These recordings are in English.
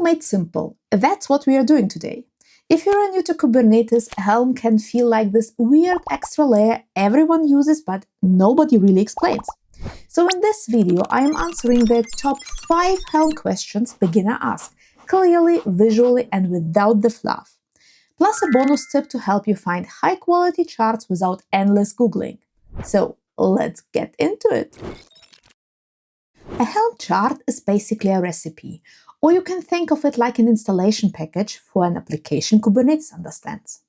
Helm made simple. That's what we are doing today. If you're new to Kubernetes, Helm can feel like this weird extra layer everyone uses but nobody really explains. So in this video, I am answering the top 5 Helm questions beginner ask, clearly, visually, and without the fluff. Plus a bonus tip to help you find high-quality charts without endless Googling. So let's get into it. A Helm chart is basically a recipe, or you can think of it like an installation package for an application Kubernetes understands.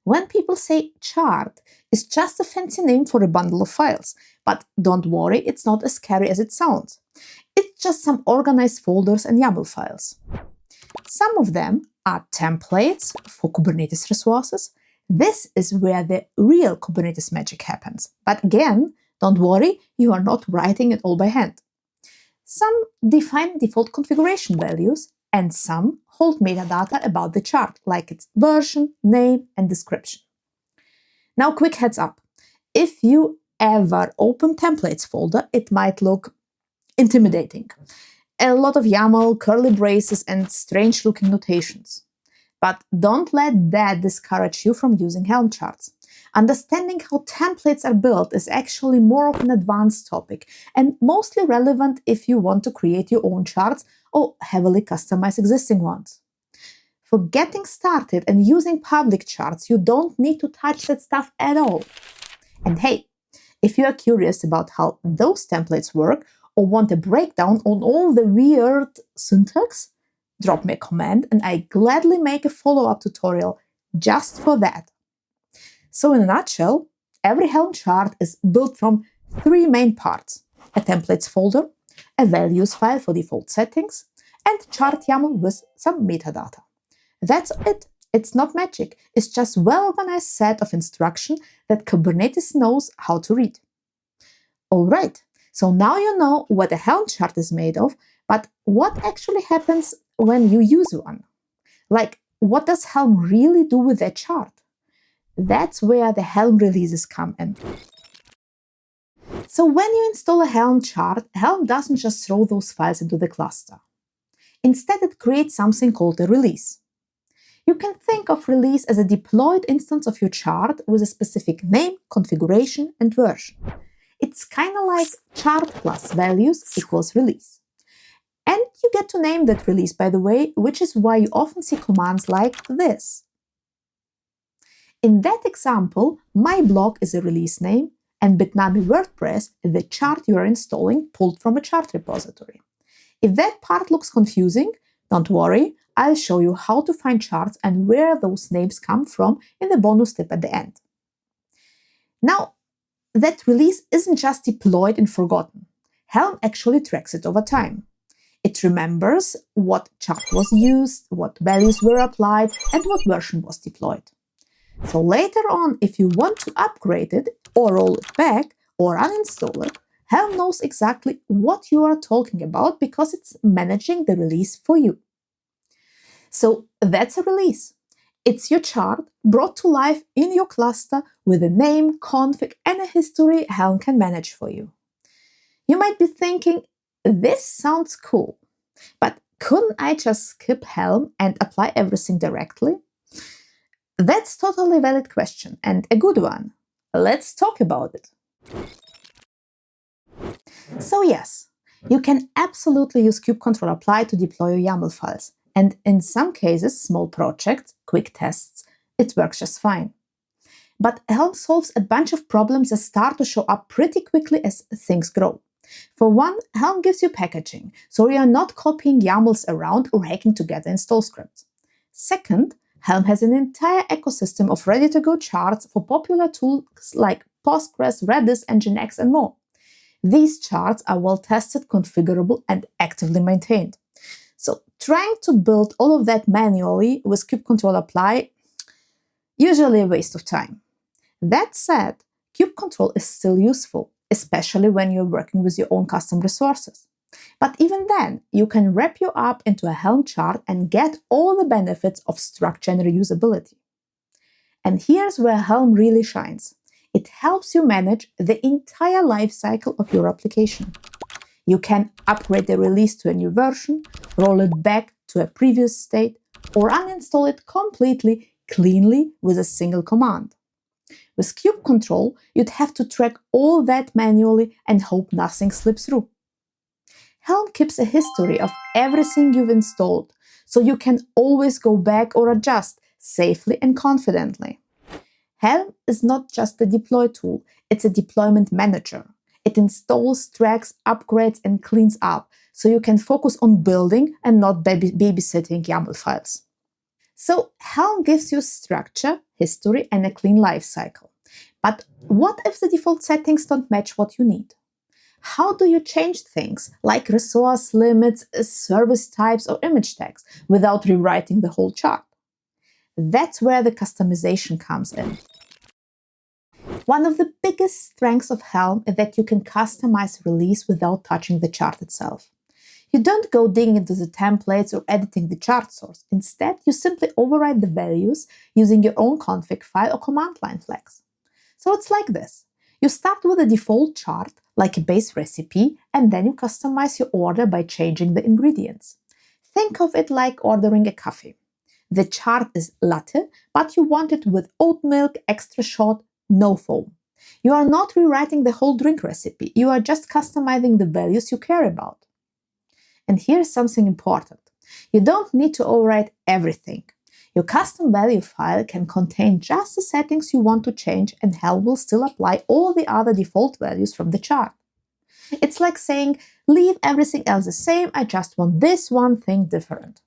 When people say chart, it's just a fancy name for a bundle of files, but don't worry, it's not as scary as it sounds. It's just some organized folders and YAML files. Some of them are templates for Kubernetes resources. This is where the real Kubernetes magic happens. But again, don't worry, you are not writing it all by hand. Some define default configuration values, and some hold metadata about the chart, like its version, name, and description. Now, quick heads up. If you ever open templates folder, it might look intimidating. A lot of YAML, curly braces, and strange-looking notations. But don't let that discourage you from using Helm charts. Understanding how templates are built is actually more of an advanced topic and mostly relevant if you want to create your own charts or heavily customize existing ones. For getting started and using public charts, you don't need to touch that stuff at all. And hey, if you are curious about how those templates work or want a breakdown on all the weird syntax, drop me a comment and I gladly make a follow-up tutorial just for that. So in a nutshell, every Helm chart is built from 3 main parts: a templates folder, a values file for default settings, and chart YAML with some metadata. That's it. It's not magic. It's just a well-organized set of instructions that Kubernetes knows how to read. Alright, so now you know what a Helm chart is made of, but what actually happens when you use one? Like, what does Helm really do with that chart? That's where the Helm releases come in. So when you install a Helm chart, Helm doesn't just throw those files into the cluster. Instead, it creates something called a release. You can think of release as a deployed instance of your chart with a specific name, configuration, and version. It's kind of like chart plus values equals release. And you get to name that release, by the way, which is why you often see commands like this. In that example, my blog is a release name, and Bitnami WordPress is the chart you are installing pulled from a chart repository. If that part looks confusing, don't worry, I'll show you how to find charts and where those names come from in the bonus tip at the end. Now, that release isn't just deployed and forgotten. Helm actually tracks it over time. It remembers what chart was used, what values were applied, and what version was deployed. So later on, if you want to upgrade it, or roll it back, or uninstall it, Helm knows exactly what you are talking about because it's managing the release for you. So that's a release. It's your chart brought to life in your cluster with a name, config, and a history Helm can manage for you. You might be thinking, this sounds cool, but couldn't I just skip Helm and apply everything directly? That's totally a valid question and a good one. Let's talk about it. So yes, you can absolutely use kubectl apply to deploy your YAML files. And in some cases, small projects, quick tests, it works just fine. But Helm solves a bunch of problems that start to show up pretty quickly as things grow. For one, Helm gives you packaging, so you are not copying YAMLs around or hacking together install scripts. Second, Helm has an entire ecosystem of ready-to-go charts for popular tools like Postgres, Redis, Nginx, and more. These charts are well-tested, configurable, and actively maintained. So trying to build all of that manually with kubectl apply, usually a waste of time. That said, kubectl is still useful, especially when you're working with your own custom resources. But even then, you can wrap your app into a Helm chart and get all the benefits of structure and reusability. And here's where Helm really shines. It helps you manage the entire lifecycle of your application. You can upgrade the release to a new version, roll it back to a previous state, or uninstall it completely cleanly with a single command. With kubectl, you'd have to track all that manually and hope nothing slips through. Helm keeps a history of everything you've installed, so you can always go back or adjust safely and confidently. Helm is not just a deploy tool, it's a deployment manager. It installs, tracks, upgrades, and cleans up, so you can focus on building and not babysitting YAML files. So Helm gives you structure, history, and a clean lifecycle. But what if the default settings don't match what you need? How do you change things like resource limits, service types, or image tags without rewriting the whole chart? That's where the customization comes in. One of the biggest strengths of Helm is that you can customize release without touching the chart itself. You don't go digging into the templates or editing the chart source. Instead, you simply override the values using your own config file or command line flags. So it's like this. You start with a default chart, like a base recipe, and then you customize your order by changing the ingredients. Think of it like ordering a coffee. The chart is latte, but you want it with oat milk, extra shot, no foam. You are not rewriting the whole drink recipe, you are just customizing the values you care about. And here's something important. You don't need to overwrite everything. Your custom value file can contain just the settings you want to change, and Helm will still apply all the other default values from the chart. It's like saying, leave everything else the same, I just want this one thing different.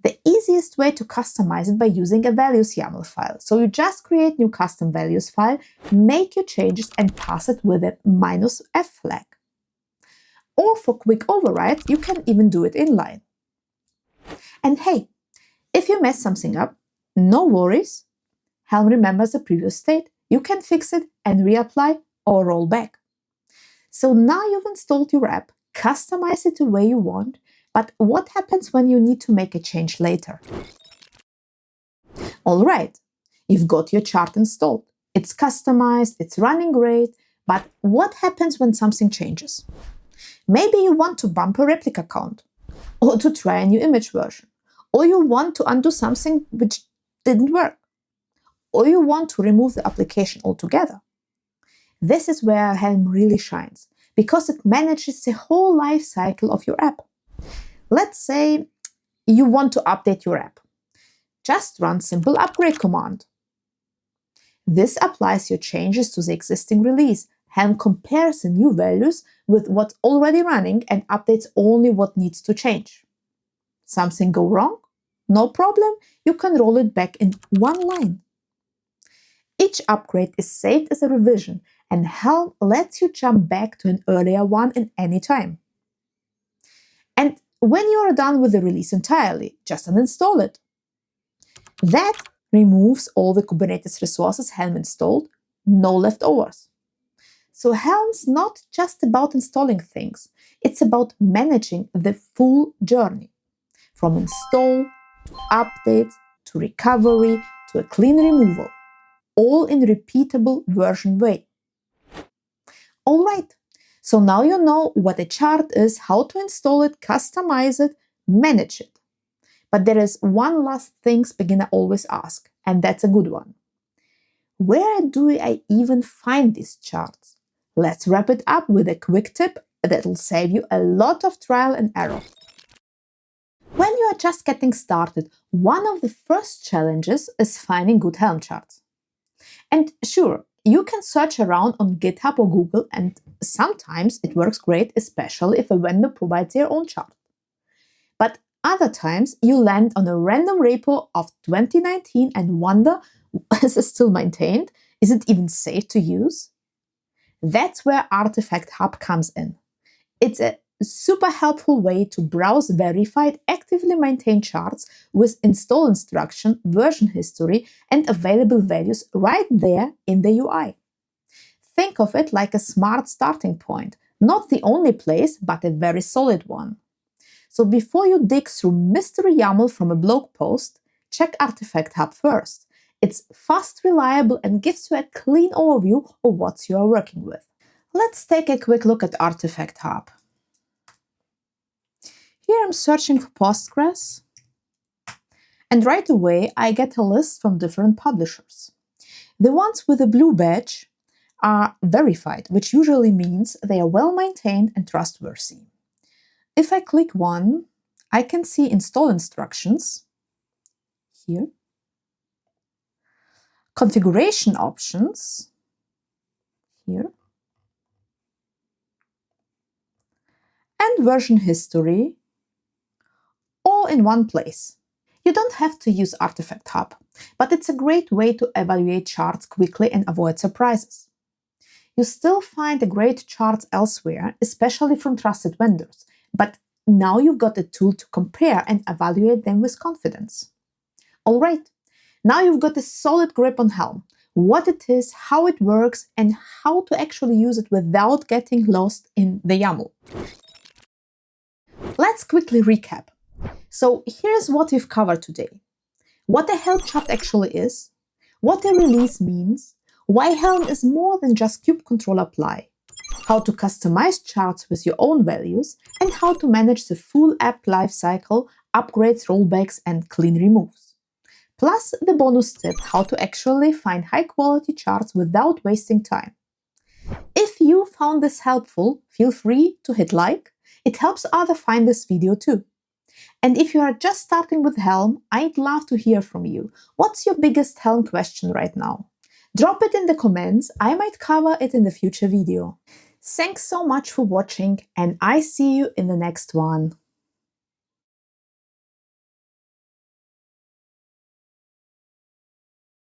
The easiest way to customize it by using a values YAML file. So you just create new custom values file, make your changes, and pass it with a -f flag. Or for quick overrides, you can even do it inline. And hey, if you mess something up, no worries. Helm remembers the previous state. You can fix it and reapply or roll back. So now you've installed your app, customize it the way you want, but what happens when you need to make a change later? All right, you've got your chart installed. It's customized, it's running great, but what happens when something changes? Maybe you want to bump a replica count, or to try a new image version, or you want to undo something which didn't work, or you want to remove the application altogether. This is where Helm really shines, because it manages the whole life cycle of your app. Let's say you want to update your app. Just run simple upgrade command. This applies your changes to the existing release. Helm compares the new values with what's already running and updates only what needs to change. Something go wrong? No problem, you can roll it back in one line. Each upgrade is saved as a revision, and Helm lets you jump back to an earlier one at any time. And when you are done with the release entirely, just uninstall it. That removes all the Kubernetes resources Helm installed, no leftovers. So Helm's not just about installing things, it's about managing the full journey. From install, to updates, to recovery, to a clean removal, all in repeatable version way. All right, so now you know what a chart is, how to install it, customize it, manage it. But there is one last thing beginners always ask, and that's a good one. Where do I even find these charts? Let's wrap it up with a quick tip that will save you a lot of trial and error. When you are just getting started, one of the first challenges is finding good Helm charts. And sure, you can search around on GitHub or Google, and sometimes it works great, especially if a vendor provides their own chart. But other times you land on a random repo of 2019 and wonder, is it still maintained? Is it even safe to use? That's where Artifact Hub comes in. It's a super helpful way to browse verified, actively maintained charts with install instruction, version history, and available values right there in the UI. Think of it like a smart starting point, not the only place, but a very solid one. So before you dig through mystery YAML from a blog post, check Artifact Hub first. It's fast, reliable, and gives you a clean overview of what you are working with. Let's take a quick look at Artifact Hub. Here I'm searching for Postgres, and right away I get a list from different publishers. The ones with a blue badge are verified, which usually means they are well maintained and trustworthy. If I click one, I can see install instructions here, configuration options here, and version history all in one place. You don't have to use Artifact Hub, but it's a great way to evaluate charts quickly and avoid surprises. You still find great charts elsewhere, especially from trusted vendors, but now you've got a tool to compare and evaluate them with confidence. All right, now you've got a solid grip on Helm, what it is, how it works, and how to actually use it without getting lost in the YAML. Let's quickly recap. So here's what we've covered today. What a Helm chart actually is, what a release means, why Helm is more than just kubectl apply, how to customize charts with your own values, and how to manage the full app lifecycle, upgrades, rollbacks, and clean removes. Plus the bonus tip, how to actually find high-quality charts without wasting time. If you found this helpful, feel free to hit like. It helps others find this video too. And if you are just starting with Helm, I'd love to hear from you. What's your biggest Helm question right now? Drop it in the comments, I might cover it in the future video. Thanks so much for watching, and I see you in the next one.